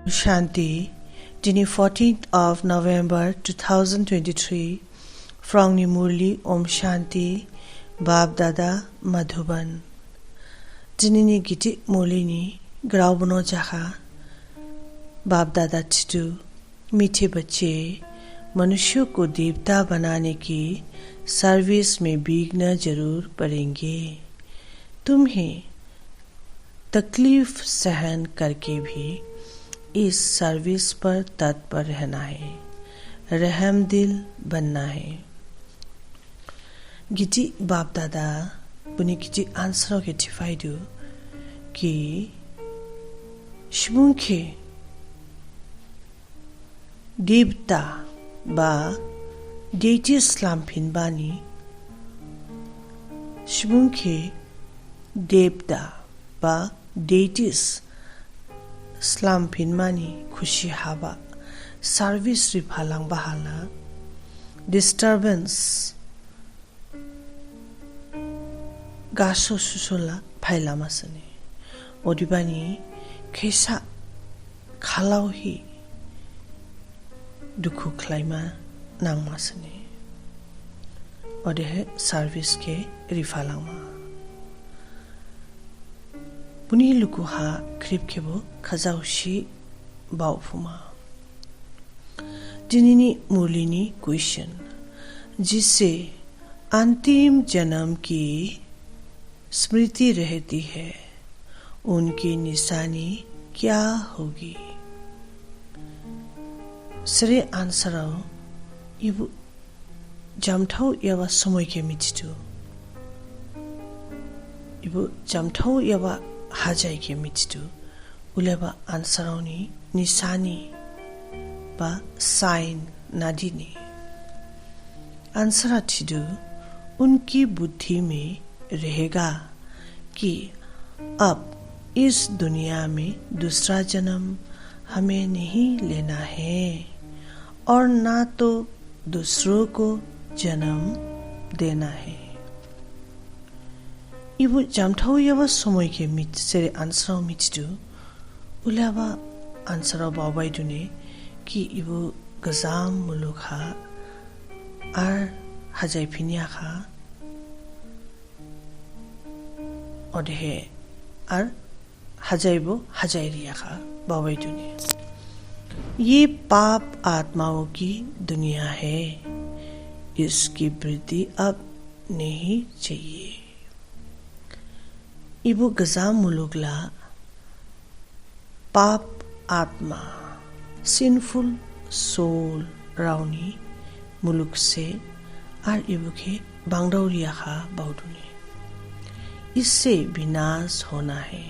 Shanti, the 14th of November 2023, from Nimurli Om Shanti, Bab Dada Madhuban. Jinini Giti Mulini, Graubono Jaha, Bab Dada Chitu, मीठे बच्चे मनुष्यों को देवता बनाने की सर्विस में भीगना जरूर पड़ेंगे। तुम्हें तकलीफ सहन करके भी इस सर्विस पर तत्पर रहना है, रहमदिल बनना है। गिटी बाप दादा पुनी गिटी आंसरों के टिफाइडू कि शुमुखे देवता बा डेटी स्लाम्पिन बानी शुमुखे देवता बा डेटिस स्लाम्पिन मानी खुशी हाबा सर्विस रिफालांग बहाला डिस्टर्बेंस गासो सुसोला फाइलामासने ओदिबानी कैसा खालाव ही दुखु खलाइमा नांगमासने ओदेहे सर्विस के रिफालांगमा पुनी लुकुहा क्रिपकेबो खजाउशी बाउफुमा जिनिनी मुरलिनी क्वेश्चन जिससे अंतिम जन्म की स्मृति रहती है उनकी निशानी क्या होगी। सरे आंसराव इबु जामथाव यावा समय के मिथितु इबु जामथाव यावा हाजाय के मिथितु उलेबा आंसरावनी निशानी बा साइन नादिनी आंसरा थिदु उनकी बुद्धि में रहेगा कि अब इस दुनिया में दूसरा जन्म हमें नहीं लेना है और ना तो दूसरों को जन्म देना है। इबु जामथाव यावा समय के मित सेरे आंसराव मिथिदु उलाबा आंसराव बावबायदुने कि इबु गजाम मुलुगहा आर हाजायफिनियाखा ओदेहे आर हाजायबो हाजायरियाखा बावबायदुने ये पाप आत्माओं की दुनिया है, इसकी वृद्धि अब नहीं चाहिए। इबु गजाम मुलुगला पाप आत्मा सिनफुल सोल रावनी मुलुग से आर इबुके बांगदाउरियाखा बाउदुने इससे विनाश होना है।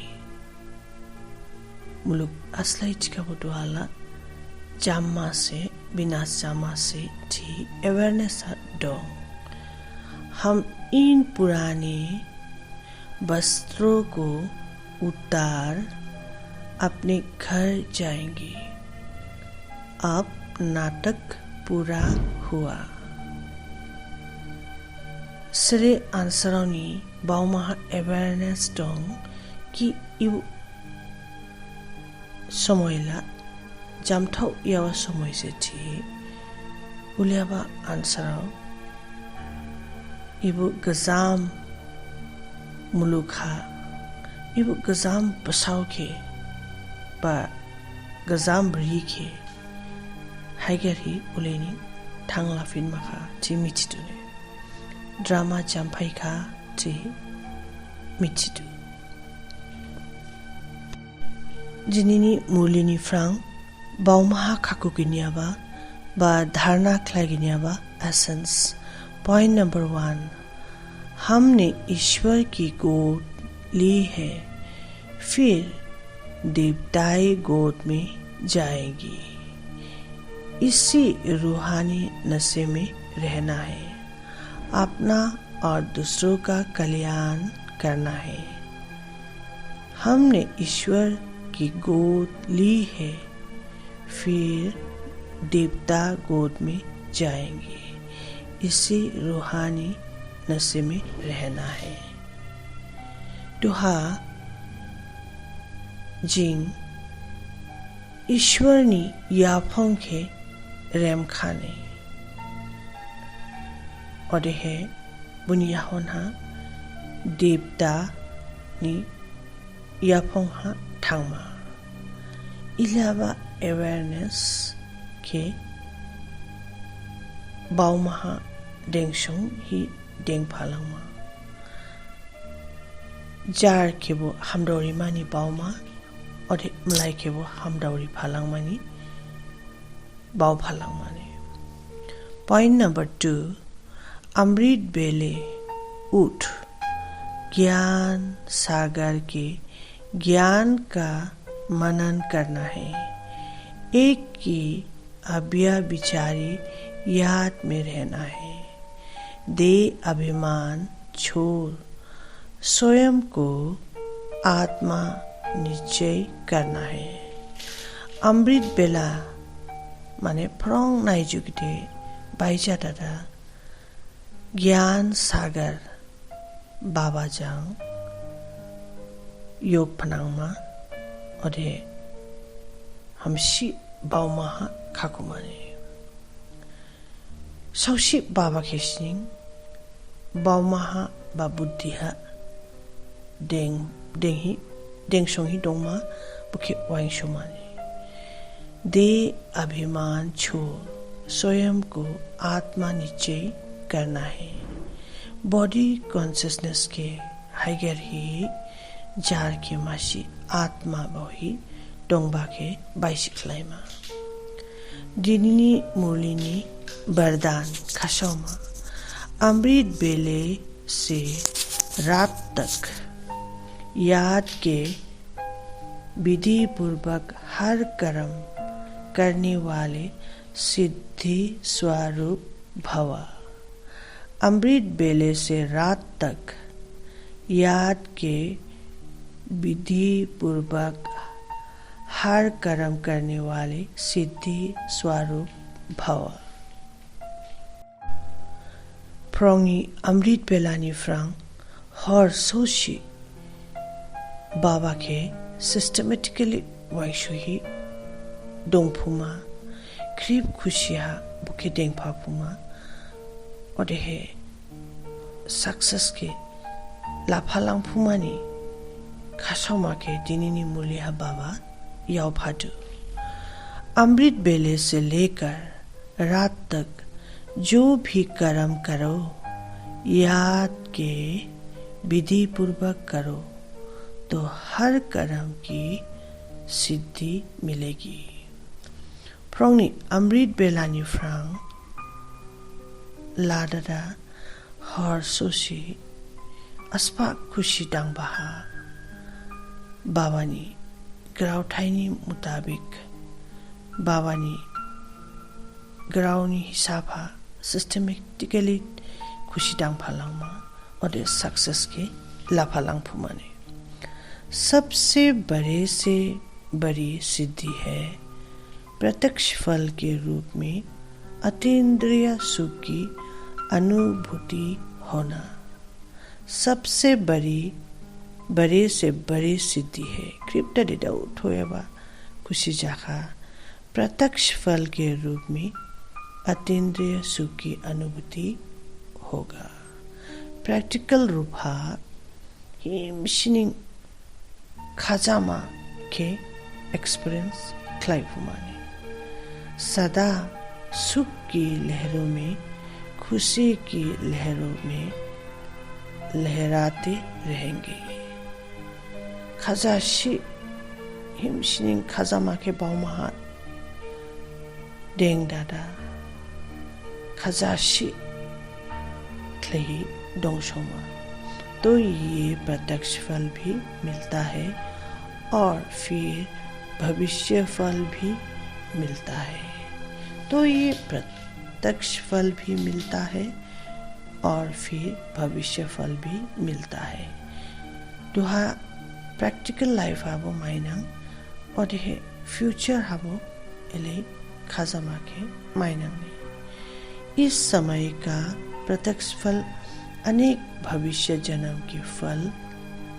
मुलुग असलाई चिकाबुदुआला जामा से विनाश जामा से थी अवेयरनेस दो। हम इन पुराने वस्त्रों को उतार अपने घर जाएंगे। अब नाटक पूरा हुआ। सरे आंसरावनी बाउमाहा अवेयरनेस दं कि इउ समयला जामथाव यावा समय से थी उलियाबा आंसराव इबु गजाम मुलुगहा इबु गजाम बसाव के बा गजाम ब्री के हाइगारी उलेनी थांला फिनमाखा थी मिथिदुने ड्रामा जामफाइखा थी मिथिदु जिनिनी मुरलिनी फ्रांग बाउमाहा खाकुगिनियाबा बा धारणा खलागिनियाबा एसेंस पॉइंट नंबर 1 हमने ईश्वर की गोद ली है फिर देवताई गोद में जाएगी। इसी रूहानी नशे में रहना है, अपना और दूसरों का कल्याण करना है। हमने ईश्वर की गोद ली है फिर देवता गोद में जाएंगे। इसी रूहानी नशे में रहना है। दुहा जिंग ईश्वरनी याफोंखे रेम खाने और है बुनिया होना देवता नि याफोंहा थांगमा इलावा awareness के बाउमहा देंगसों ही देंग फालंगमा जार के वो हमदौरी मानी बाउमा और मलाई के वो हमदौरी फालंग मानी बाउ फालंग मानी। पॉइंट नंबर 2 अमृत बेले उठ ज्ञान सागर के ज्ञान का मनन करना है। एक की अभ्या विचारी याद में रहना है। दे अभिमान छोड़ स्वयं को आत्मा निश्चय करना है। अमृत बेला माने फ्रॉन्ग नाइजुगते बाइजा दादा ज्ञान सागर बाबा जांग योग फनांगमा और हमसी बाउमाहा खाकुमाने सौसी बाबा खेसिंग बाउमाहा बा बुद्धिहा देंग सोंही दोंगमा बुखे वाइंग सोमाने दे अभिमान छोड़ स्वयं को आत्मा निश्चय करना है। बॉडी कॉन्शियसनेस के हाइगर ही जार के मासी आत्मा बहुही डोंगबा के बाइसिक्लाइमा दिनी मुरलिनी वरदान खसौमा अमृत बेले से रात तक याद के विधि पूर्वक हर कर्म करने वाले सिद्धि स्वरूप भवा। अमृत बेले से रात तक याद के विधि पूर्वक हर कर्म करने वाले सिद्धि स्वरूप भव। फ्रोंगी अमृत बेलानी फ्रांग हर सोशी बाबा के सिस्टमेटिकली वाइशुही दोंगफुमा क्रीब खुशिया बुके देंगफाफुमा और है सक्सेस के लाफालांग फुमानी खासौमा के दिनिनी मुलिया बाबा याव फाटू। अमृत बेले से लेकर रात तक जो भी कर्म करो याद के विधि पूर्वक करो तो हर कर्म की सिद्धि मिलेगी। फ्रोंगनी अमृत बेलानी फ्रांग लाडा हर सोशी अस्पा खुशी डांग बहा बाबानी ग्राउठाइनी मुताबिक बाबानी ग्राउनी हिसाबा सिस्टमेटिकली खुशी डांग फालांगमा और सक्सेस के लाफालांग फुमाने सबसे बड़े से बड़ी सिद्धि है प्रत्यक्ष फल के रूप में अतीन्द्रिय सुख की अनुभूति होना। सबसे बड़े से बड़ी सिद्धि है कृप्टा डेटा उठोएबा खुशी जाखा प्रत्यक्ष फल के रूप में अतीन्द्रिय सुख की अनुभूति होगा। प्रैक्टिकल रूपा हिमशिनिंग खाजामा के एक्सपीरियंस क्लाइफुमाने सदा सुख की लहरों में खुशी की लहरों में लहराते रहेंगे। खजाशी हिमशिनिंग खजामा के बाउमहा डेंग दादा खजाशी क्लेही डोंगशोमा तो ये प्रत्यक्ष फल भी मिलता है और फिर भविष्य फल भी मिलता है। तो ये प्रत्यक्ष फल भी मिलता है और फिर भविष्य फल भी मिलता है। दुहा प्रैक्टिकल लाइफ हाबो माइनांग और ये फ्यूचर हाबो एले खाजामा के माइनांग ने इस समय का प्रत्यक्ष फल अनेक भविष्य जन्म के फल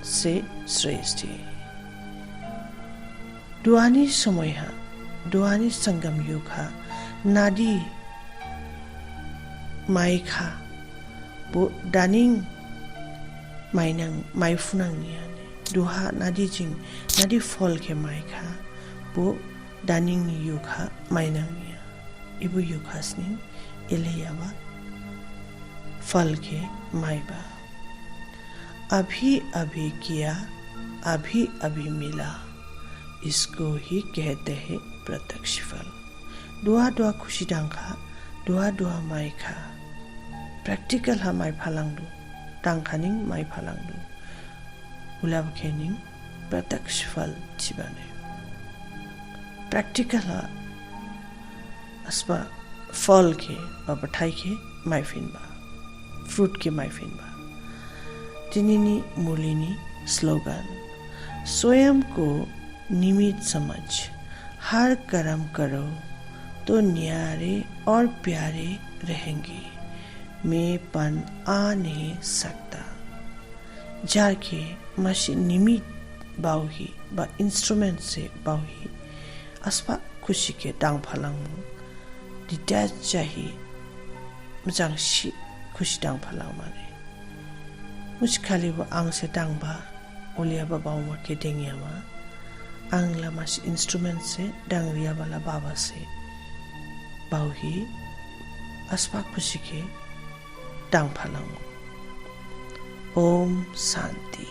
से श्रेष्ठ है। दुआनी समय दुआनी संगम योग हा नादी माइ खा bo daning mainang mai funang niya duha nadi jing nadi fol ke mai kha bo daning ni yukha mainang niya ibu yukhas ni eleyawa फल के मायबा अभी अभी किया अभी अभी मिला इसको ही कहते हैं प्रत्यक्ष फल दुआ दुआ खुशी डांखा दुआ दुआ माइखा प्रैक्टिकल हा माइ फालांदु डांखानिं माइ फालांदु उलाबखेनिं प्रत्यक्ष फल चिबाने प्रैक्टिकल हा अस्पा फल के बबठाई के माइ फिनबा फ्रूट के माइफिनबा तिनिनी मुलिनी स्लोगन स्वयं को निमित्त समझ हर कर्म करो तो न्यारे और प्यारे रहेंगे मैंपन आ नहीं सकता जाके मशी निमित्त बाउही बा इंस्ट्रूमेंट से बाउही अस्पा खुशी के डांग फलांगु डिटैच चाहिए मजांशी खुशी डांग फलांग माने मुझ खाली वो आंग से डांग बा ओलिया बा बाउमा के डेंगिया मा आंग ला मास इंस्ट्रूमेंट से डांग रिया वाला बाबा से बाउही अस्पा खुशी के डांग फलांग ओम शांति।